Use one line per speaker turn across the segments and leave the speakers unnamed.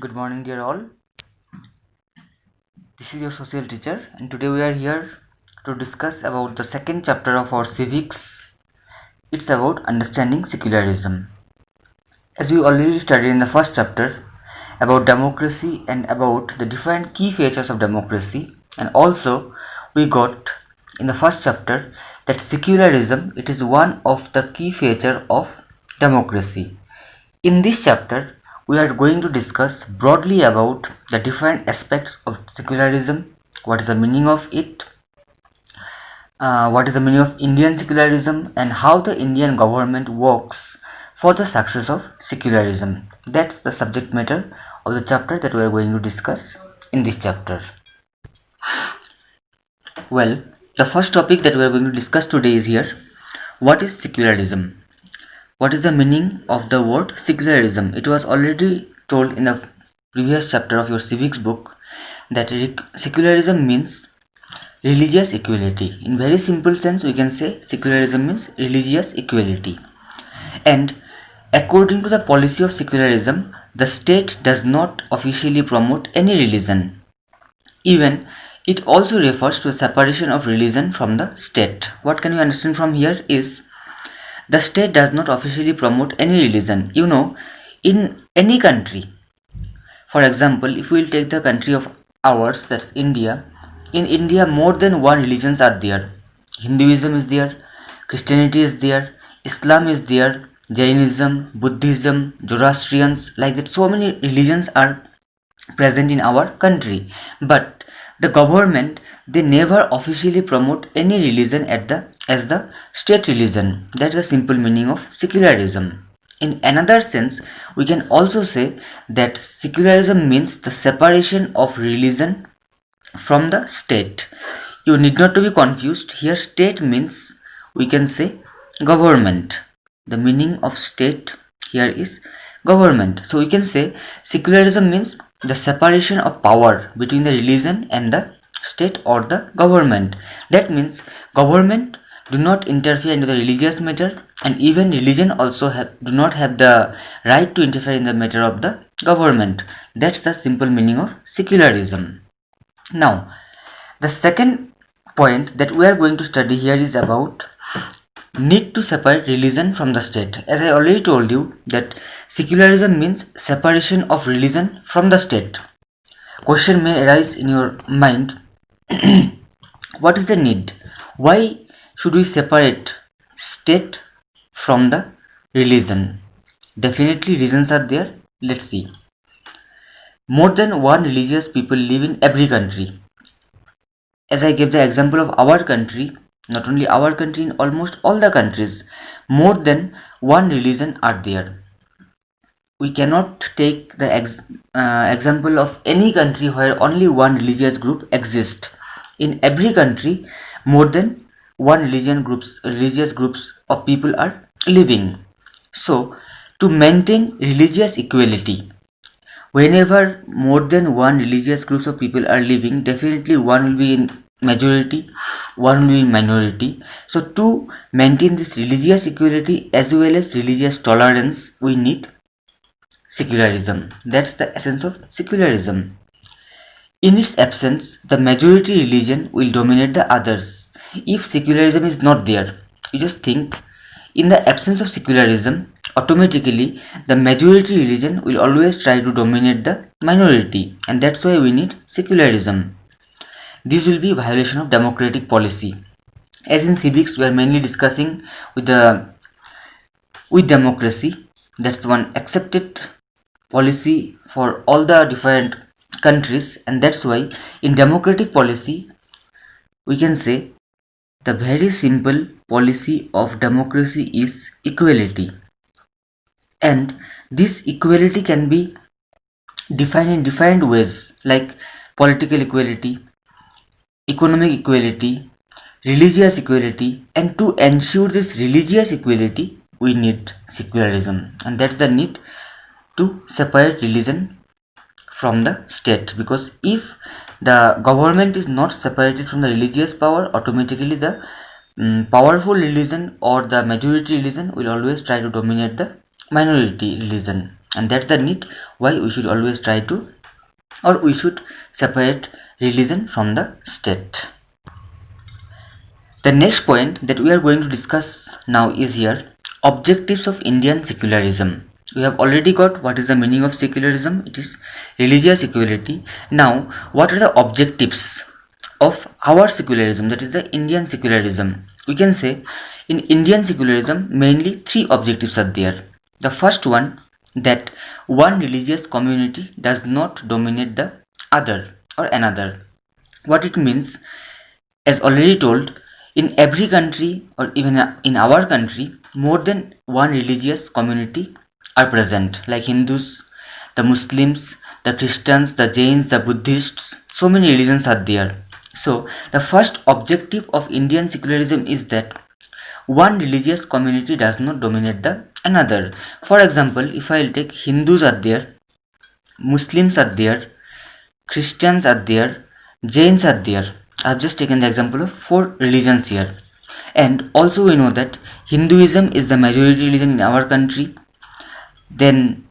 Good morning, dear all. This is your social teacher, and today we are here to discuss about the second chapter of our civics. It's about understanding secularism. As we already studied in the first chapter about democracy and about the different key features of democracy, and also we got in the first chapter that secularism, it is one of the key feature of democracy. In this chapter, we are going to discuss broadly about the different aspects of secularism, what is the meaning of it, what is the meaning of Indian secularism, and how the Indian government works for the success of secularism. That's the subject matter of the chapter that we are going to discuss in this chapter. Well, the first topic that we are going to discuss today is here. What is secularism? What is the meaning of the word secularism? It was already told in the previous chapter of your civics book that secularism means religious equality. In very simple sense, we can say secularism means religious equality. And according to the policy of secularism, the state does not officially promote any religion. Even it also refers to the separation of religion from the state. What can you understand from here is the state does not officially promote any religion. In any country, for example, if we will take the country of ours, that's India, in India more than one religions are there. Hinduism is there, Christianity is there, Islam is there, Jainism, Buddhism, Zoroastrians, like that so many religions are present in our country. But the government, they never officially promote any religion as the state religion. That's the simple meaning of secularism. In another sense, we can also say that secularism means the separation of religion from the state. You need not to be confused. Here state means, we can say, government. The meaning of state here is government. So we can say secularism means the separation of power between the religion and the state or the government. That means government do not interfere into the religious matter, and even religion also do not have the right to interfere in the matter of the government. That's the simple meaning of secularism. Now, the second point that we are going to study here is about need to separate religion from the state. As I already told you that secularism means separation of religion from the state. Question may arise in your mind, what is the need? Why should we separate state from the religion? Definitely reasons are there. Let's see. More than one religious people live in every country. As I gave the example of our country, not only our country, in almost all the countries, more than one religion are there. We cannot take the example of any country where only one religious group exists. In every country, more than one religious groups of people are living. So, to maintain religious equality, whenever more than one religious groups of people are living, definitely one will be in majority, one will be in minority. So to maintain this religious equality as well as religious tolerance, we need secularism. That's the essence of secularism. In its absence, the majority religion will dominate the others. If secularism is not there, you just think, in the absence of secularism, automatically the majority religion will always try to dominate the minority, and that's why we need secularism. This will be a violation of democratic policy. As in civics, we are mainly discussing with democracy. That's one accepted policy for all the different countries, and that's why in democratic policy we can say the very simple policy of democracy is equality, and this equality can be defined in different ways, like political equality, economic equality, religious equality. And to ensure this religious equality, we need secularism, and that's the need to separate religion from the state, because if the government is not separated from the religious power, automatically the powerful religion or the majority religion will always try to dominate the minority religion. and that's the need why we should always try to, or we should separate religion from the state. The next point that we are going to discuss now is here objectives of Indian secularism. We have already got what is the meaning of secularism. It is religious equality. Now, what are the objectives of our secularism, that is the Indian secularism? We can say in Indian secularism mainly three objectives are there. The first one, that one religious community does not dominate the other or another. What it means, as already told, in every country or even in our country, more than one religious community are present, like Hindus, the Muslims, the Christians, the Jains, the Buddhists. So many religions are there. So the first objective of Indian secularism is that one religious community does not dominate the another. For example, if I will take Hindus are there, Muslims are there, Christians are there, Jains are there. I have just taken the example of 4 religions here. And also we know that Hinduism is the majority religion in our country. Then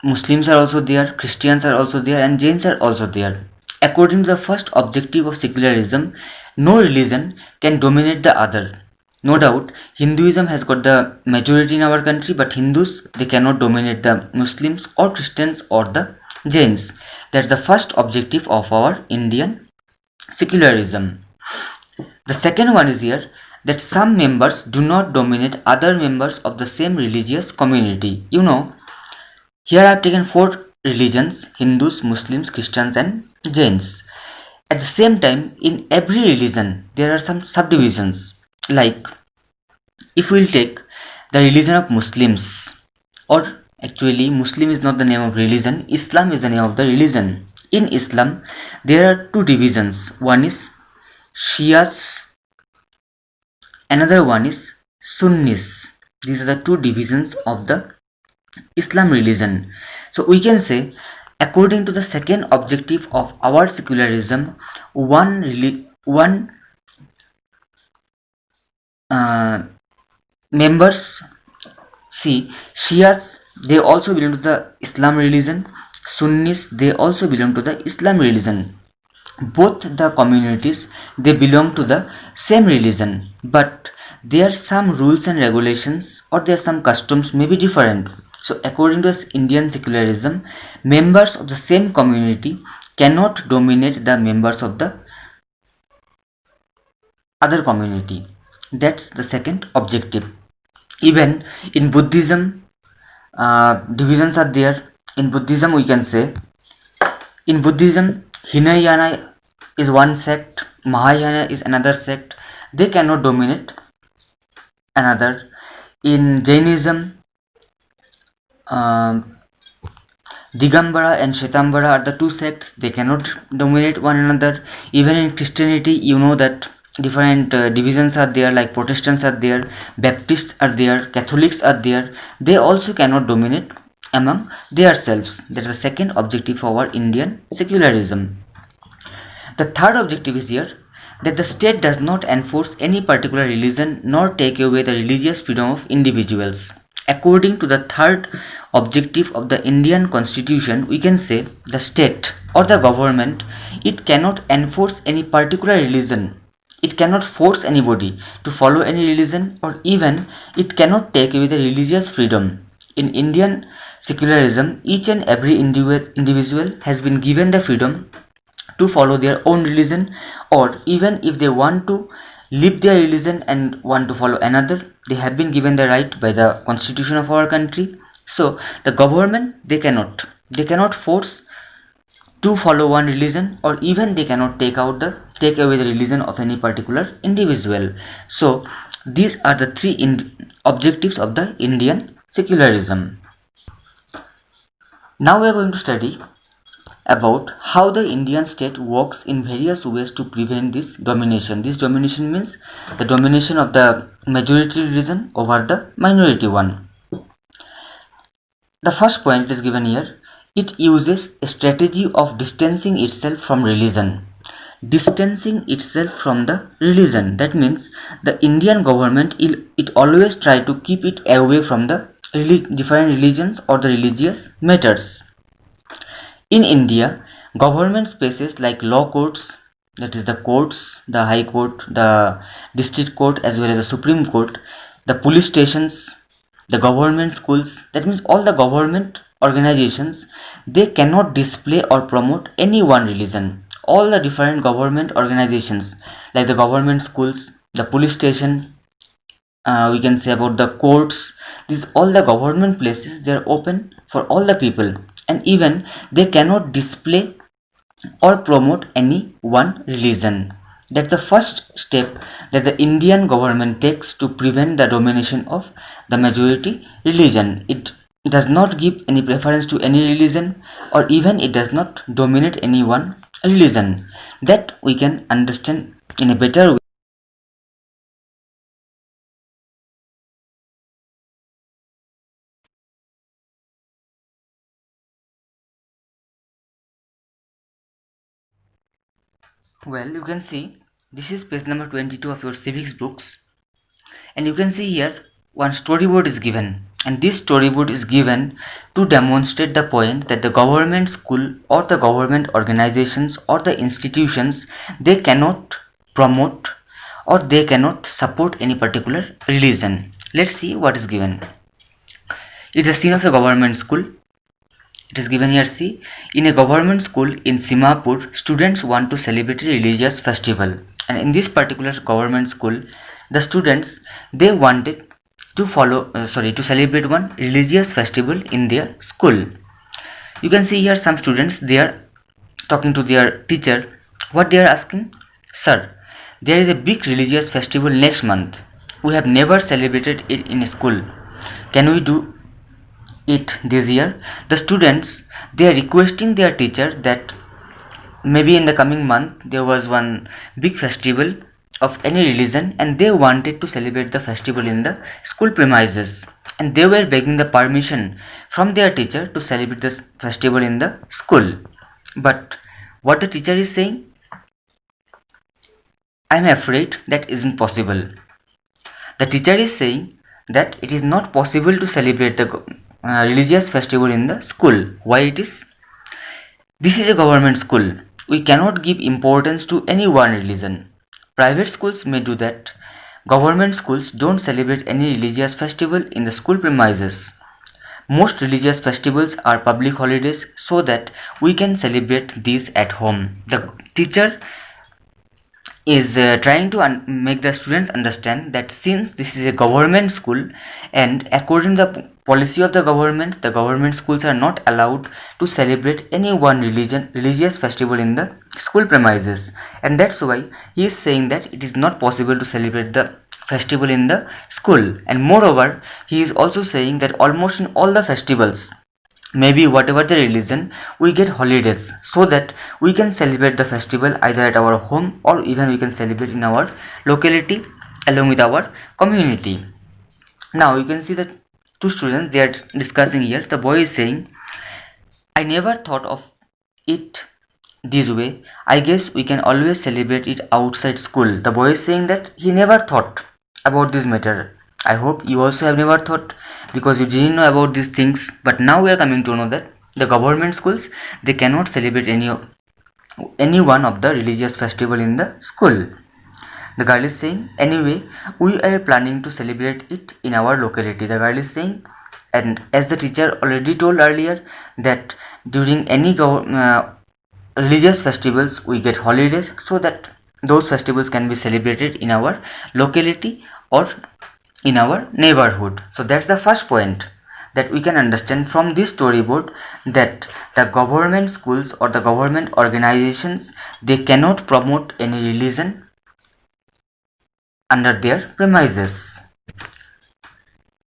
Muslims are also there, Christians are also there, and Jains are also there. According to the first objective of secularism, no religion can dominate the other. No doubt, Hinduism has got the majority in our country, but Hindus, they cannot dominate the Muslims or Christians or the Jains. That's the first objective of our Indian secularism. The second one is here, that some members do not dominate other members of the same religious community. You know, here I have taken 4 religions: Hindus, Muslims, Christians, and Jains. At the same time, in every religion there are some subdivisions. Like, if we will take the religion of Muslims, or actually Muslim is not the name of religion, Islam is the name of the religion. In Islam, there are 2 divisions. One is Shias, another one is Sunnis. These are the 2 divisions of the Islam religion. So we can say, according to the second objective of our secularism, members, see, Shias, they also belong to the Islam religion. Sunnis, they also belong to the Islam religion. Both the communities, they belong to the same religion, but there are some rules and regulations, or there are some customs may be different. So according to Indian secularism, members of the same community cannot dominate the members of the other community. That's the second objective. Even in Buddhism, divisions are there. In Buddhism, we can say, in Buddhism, Hinayana is one sect, Mahayana is another sect. They cannot dominate another. In Jainism, Digambara and Shetambara are the 2 sects. They cannot dominate one another. Even in Christianity, you know that different divisions are there, like Protestants are there, Baptists are there, Catholics are there. They also cannot dominate among themselves. That is the second objective of our Indian secularism. The third objective is here, that the state does not enforce any particular religion nor take away the religious freedom of individuals. According to the third objective of the Indian Constitution, we can say the state or the government, it cannot enforce any particular religion. It cannot force anybody to follow any religion, or even it cannot take away the religious freedom. In Indian secularism, each and every individual has been given the freedom to follow their own religion, or even if they want to leave their religion and want to follow another, they have been given the right by the constitution of our country. So the government, they cannot force to follow one religion, or even they cannot take away the religion of any particular individual. So these are the 3 objectives of the Indian secularism. Now we are going to study about how the Indian state works in various ways to prevent this domination. This domination means the domination of the majority religion over the minority one. The first point is given here. It uses a strategy of distancing itself from religion. Distancing itself from the religion. That means the Indian government, it always try to keep it away from the different religions or the religious matters. In India, government spaces like law courts, that is the courts, the High Court, the District Court, as well as the Supreme Court, the police stations, the government schools, that means all the government organizations, they cannot display or promote any one religion. All the different government organizations, like the government schools, the police station, we can say about the courts, these all the government places, they are open for all the people, and even they cannot display or promote any one religion. That's the first step that the Indian government takes to prevent the domination of the majority religion. It does not give any preference to any religion, or even it does not dominate any one religion. That we can understand in a better way. Well, you can see this is page number 22 of your civics books, and you can see here one storyboard is given, and this storyboard is given to demonstrate the point that the government school or the government organizations or the institutions, they cannot promote or they cannot support any particular religion. Let's see what is given. It's a scene of a government school. It is given here, see, in a government school in Simapur, students want to celebrate a religious festival. And in this particular government school, the students, they wanted to to celebrate one religious festival in their school. You can see here some students, they are talking to their teacher. What they are asking? Sir, there is a big religious festival next month. We have never celebrated it in school. Can we do it this year? The students, they are requesting their teacher that maybe in the coming month there was one big festival of any religion, and they wanted to celebrate the festival in the school premises, and they were begging the permission from their teacher to celebrate this festival in the school. But what the teacher is saying, I'm afraid that isn't possible. The teacher is saying that it is not possible to celebrate the religious festival in the school. Why it is? This is a government school. We cannot give importance to any one religion. Private schools may do that. Government schools don't celebrate any religious festival in the school premises. Most religious festivals are public holidays, so that we can celebrate these at home. The teacher is trying to make the students understand that since this is a government school, and according to the policy of the government schools are not allowed to celebrate any one religious festival in the school premises, and that's why he is saying that it is not possible to celebrate the festival in the school. And moreover, he is also saying that almost in all the festivals, maybe whatever the religion, we get holidays, so that we can celebrate the festival either at our home, or even we can celebrate in our locality along with our community. Now you can see that two students, they are discussing here. The boy is saying, I never thought of it this way. I guess we can always celebrate it outside school. The boy is saying that he never thought about this matter. I hope you also have never thought, because you didn't know about these things, but now we are coming to know that the government schools, they cannot celebrate any one of the religious festival in the school. The girl is saying, anyway, we are planning to celebrate it in our locality. The girl is saying, and as the teacher already told earlier, that during any religious festivals we get holidays, so that those festivals can be celebrated in our locality or in our neighborhood. So that's the first point that we can understand from this storyboard, that the government schools or the government organizations, they cannot promote any religion under their premises.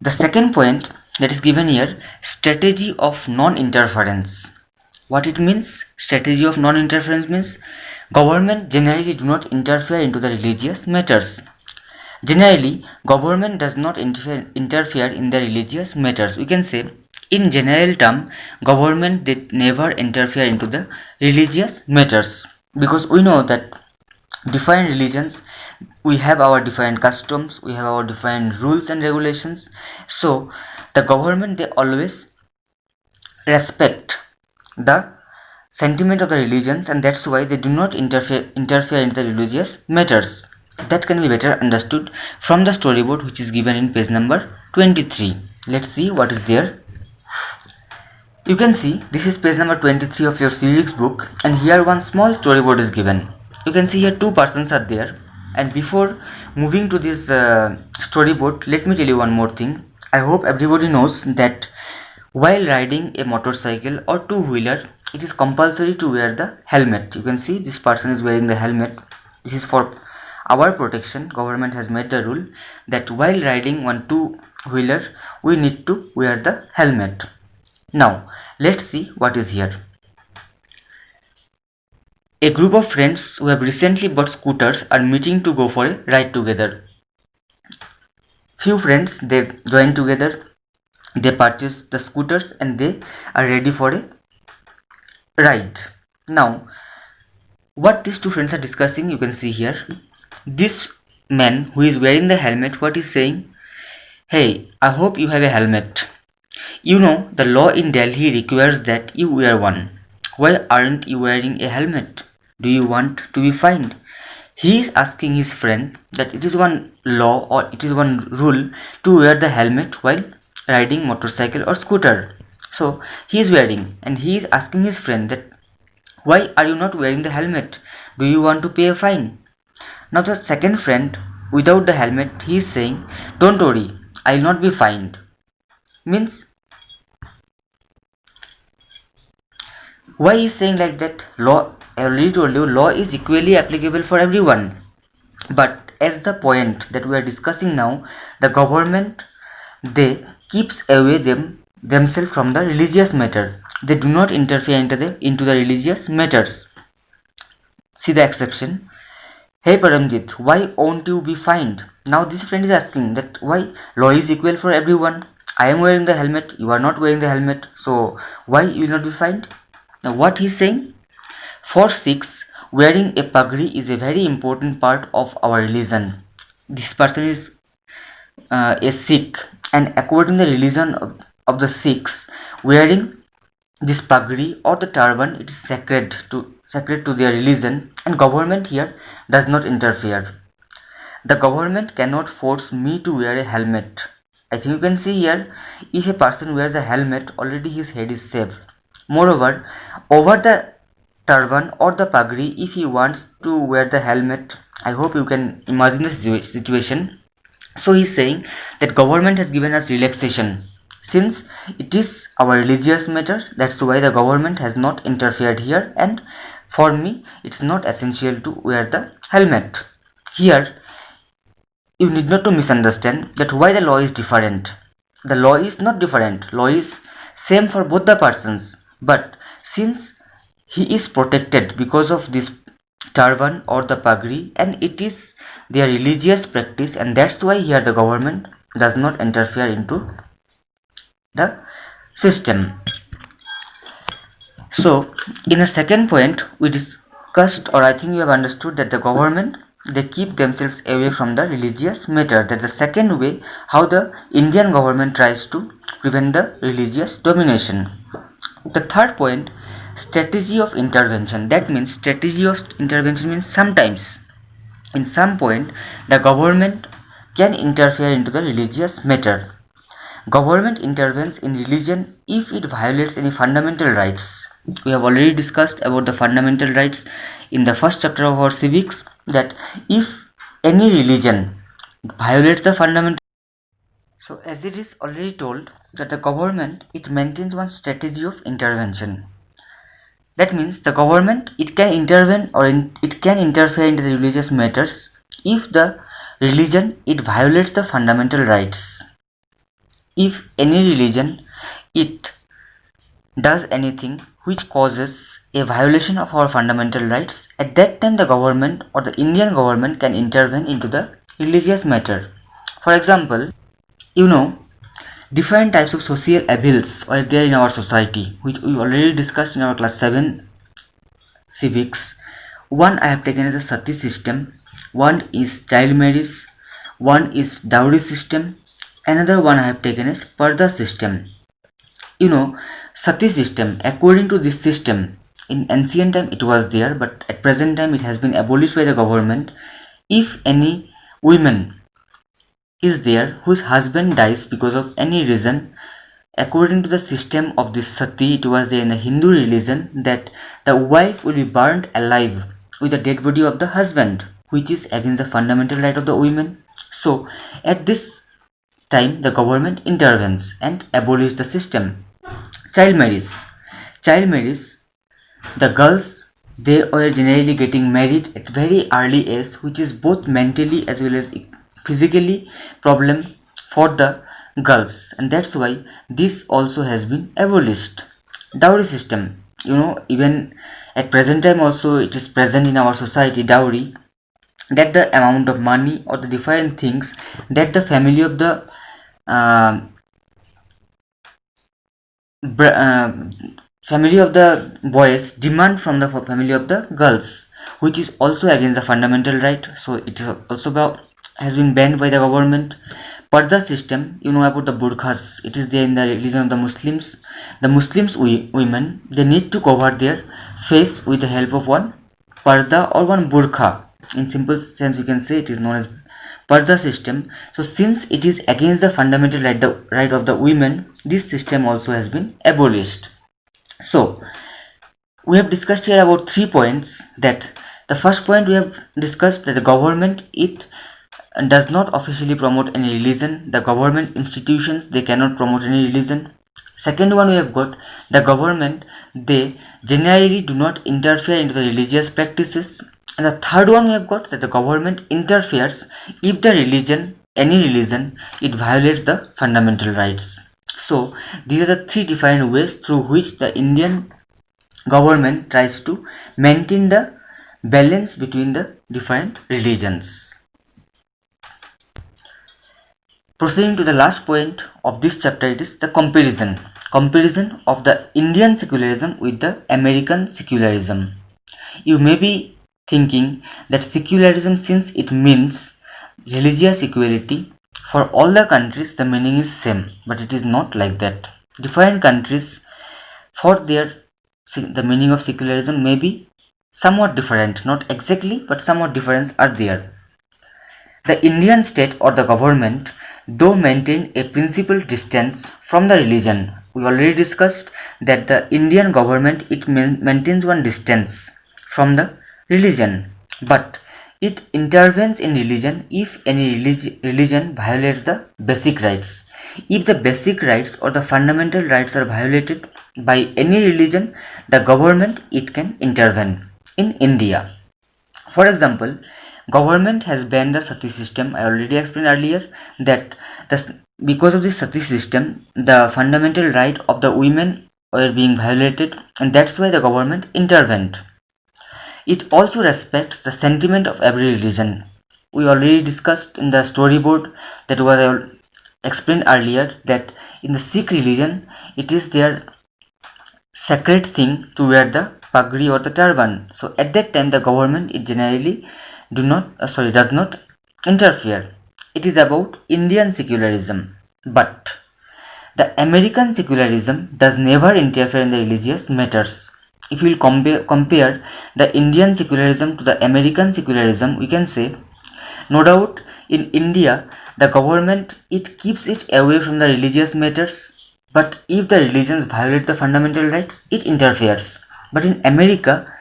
The second point that is given here, strategy of non-interference. What it means? Strategy of non-interference means government generally do not interfere into the religious matters. Generally, government does not interfere in the religious matters. We can say, in general term, government did never interfere into the religious matters, because we know that different religions, we have our different customs, we have our different rules and regulations. So the government, they always respect the sentiment of the religions, and that's why they do not interfere in the religious matters. That can be better understood from the storyboard, which is given in page number 23. Let's see what is there. You can see this is page number 23 of your civics book, and here one small storyboard is given. You can see here two persons are there, and before moving to this storyboard, let me tell you one more thing. I hope everybody knows that while riding a motorcycle or two-wheeler, it is compulsory to wear the helmet. You can see this person is wearing the helmet. This is for our protection. Government has made the rule that while riding one two-wheeler, we need to wear the helmet. Now let's see what is here. A group of friends who have recently bought scooters are meeting to go for a ride together. Few friends, they join together, they purchase the scooters, and they are ready for a ride. Now what these two friends are discussing, you can see here. This man who is wearing the helmet, what is saying? Hey, I hope you have a helmet. You know, the law in Delhi requires that you wear one. Why aren't you wearing a helmet? Do you want to be fined? He is asking his friend that it is one law or it is one rule to wear the helmet while riding motorcycle or scooter. So he is wearing, and he is asking his friend that why are you not wearing the helmet? Do you want to pay a fine? Now the second friend without the helmet, he is saying, don't worry, I will not be fined. Means, why he is saying like that? Law, I already told you, law is equally applicable for everyone. But as the point that we are discussing now, the government, they keeps away themselves from the religious matter. They do not interfere into the religious matters. See the exception. Hey Paramjit, why won't you be fined? Now this friend is asking that why law is equal for everyone. I am wearing the helmet, you are not wearing the helmet, so why you will not be fined? Now what he is saying? For Sikhs, wearing a pagri is a very important part of our religion. This person is a Sikh, and according to the religion of the Sikhs, wearing this pagri or the turban, it is sacred to their religion, and government here does not interfere. The government cannot force me to wear a helmet. I think you can see here, if a person wears a helmet, already his head is safe. Moreover, over the turban or the pagri, if he wants to wear the helmet, I hope you can imagine the situation. So he is saying that government has given us relaxation. Since it is our religious matters, that's why the government has not interfered here, and for me it's not essential to wear the helmet. Here you need not to misunderstand that why the law is different. The law is not different. Law is same for both the persons, but since he is protected because of this turban or the pagri, and it is their religious practice, and that's why here the government does not interfere into the system. So in the second point we discussed, or I think you have understood, that the government, they keep themselves away from the religious matter. That's the second way how the Indian government tries to prevent the religious domination. The third point, strategy of intervention. That means strategy of intervention means sometimes in some point the government can interfere into the religious matter. Government intervenes in religion if it violates any fundamental rights. We have already discussed about the fundamental rights in the first chapter of our civics, that if any religion violates the fundamental. So as it is already told that the government, it maintains one strategy of intervention. That means the government, it can intervene or it can interfere into the religious matters if the religion, it violates the fundamental rights. If any religion, it does anything which causes a violation of our fundamental rights, at that time the government or the Indian government can intervene into the religious matter. For example, you know, different types of social evils are there in our society, which we already discussed in our class 7 civics. One I have taken as a sati system, one is child marriage, one is dowry system, another one I have taken as parda system. Sati system, according to this system, in ancient time it was there, but at present time it has been abolished by the government. If any woman is there whose husband dies because of any reason, according to the system of this sati, it was there in the Hindu religion that the wife will be burned alive with the dead body of the husband, which is against the fundamental right of the women. So at this time the government intervenes and abolishes the system. Child marriage. Child marriage, the girls, they were generally getting married at very early age, which is both mentally as well as physically problem for the girls, and that's why this also has been abolished. Dowry system, even at present time also it is present in our society. Dowry, that the amount of money or the different things that the family of the uh, family of the boys demand from the family of the girls, which is also against the fundamental right. So it is also has been banned by the government. Parda system, about the burqas, it is there in the religion of the Muslims. The Muslims women, they need to cover their face with the help of one parda or one burqa. In simple sense we can say it is known as parda system. So since it is against the fundamental right, the right of the women, this system also has been abolished. So we have discussed here about 3 points. That the first point we have discussed, that the government, it does not officially promote any religion. The government institutions, they cannot promote any religion. Second one, we have got the government, they generally do not interfere into the religious practices. And the third one, we have got that the government interferes if the religion, any religion, it violates the fundamental rights. So these are the 3 different ways through which the Indian government tries to maintain the balance between the different religions. Proceeding to the last point of this chapter, it is the comparison of the Indian secularism with the American secularism. You may be thinking that secularism, since it means religious equality for all the countries, the meaning is same, but it is not like that. Different countries, for their the meaning of secularism may be somewhat different, not exactly, but somewhat difference are there. The Indian state or the government, though maintain a principal distance from the religion. We already discussed that the Indian government, it maintains one distance from the religion, but it intervenes in religion if any religion violates the basic rights. If the basic rights or the fundamental rights are violated by any religion, the government, it can intervene. In India, for example, government has banned the sati system. I already explained earlier that because of the sati system, the fundamental right of the women were being violated, and that's why the government intervened. It also respects the sentiment of every religion. We already discussed in the storyboard, that was explained earlier, that in the Sikh religion, it is their sacred thing to wear the pagri or the turban. So at that time the government, it generally does not interfere. It is about Indian secularism. But the American secularism does never interfere in the religious matters. If we will compare the Indian secularism to the American secularism, we can say, no doubt in India the government, it keeps it away from the religious matters, but if the religions violate the fundamental rights, it interferes. But in America,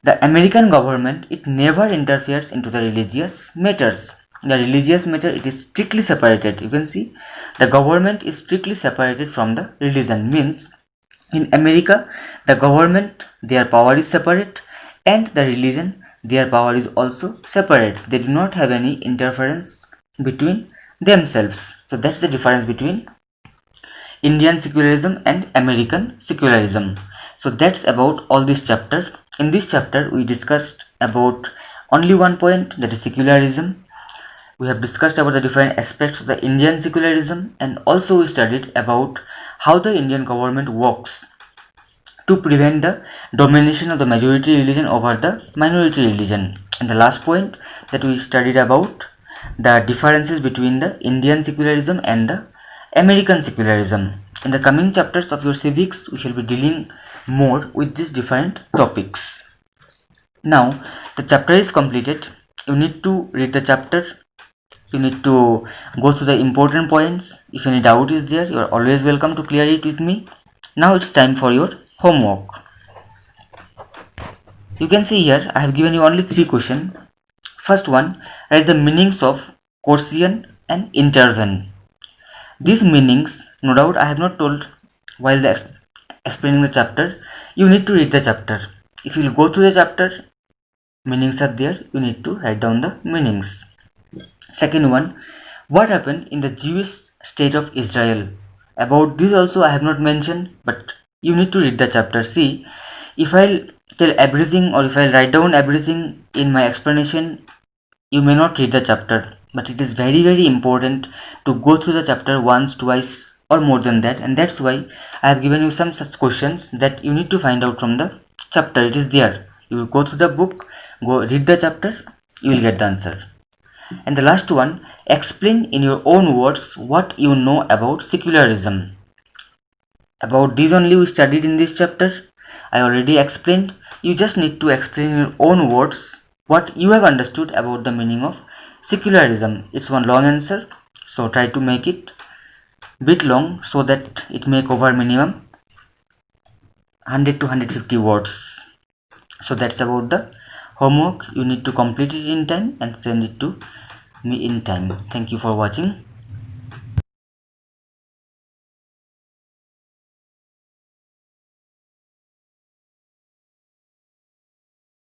the American government, it never interferes into the religious matters. The religious matter, it is strictly separated. You can see the government is strictly separated from the religion. Means in America, the government, their power is separate, and the religion, their power is also separate. They do not have any interference between themselves. So that's the difference between Indian secularism and American secularism. So that's about all this chapter. In this chapter we discussed about only one point, that is secularism. We have discussed about the different aspects of the Indian secularism, and also we studied about how the Indian government works to prevent the domination of the majority religion over the minority religion. And the last point that we studied about the differences between the Indian secularism and the American secularism. In the coming chapters of your civics, we shall be dealing more with these different topics. Now, the chapter is completed. You need to read the chapter. You need to go through the important points. If any doubt is there, you are always welcome to clear it with me. Now it's time for your homework. You can see here I have given you only 3 questions. First one, write the meanings of coercion and intervene. These meanings, no doubt I have not told while explaining the chapter. You need to read the chapter. If you will go through the chapter, meanings are there, you need to write down the meanings. Second one, what happened in the Jewish state of Israel? About this also I have not mentioned, but you need to read the chapter. See, if I'll tell everything or if I'll write down everything in my explanation, you may not read the chapter, but it is very important to go through the chapter once, twice or more than that, and that's why I have given you some such questions that you need to find out from the chapter. It is there. You will go through the book, go read the chapter, you will get the answer. And the last one, explain in your own words what you know about secularism. About this only we studied in this chapter. I already explained. You just need to explain in your own words what you have understood about the meaning of secularism. It's one long answer, so try to make it bit long so that it may cover minimum 100 to 150 words. So that's about the homework. You need to complete it in time and send it to me in time. Thank you for watching.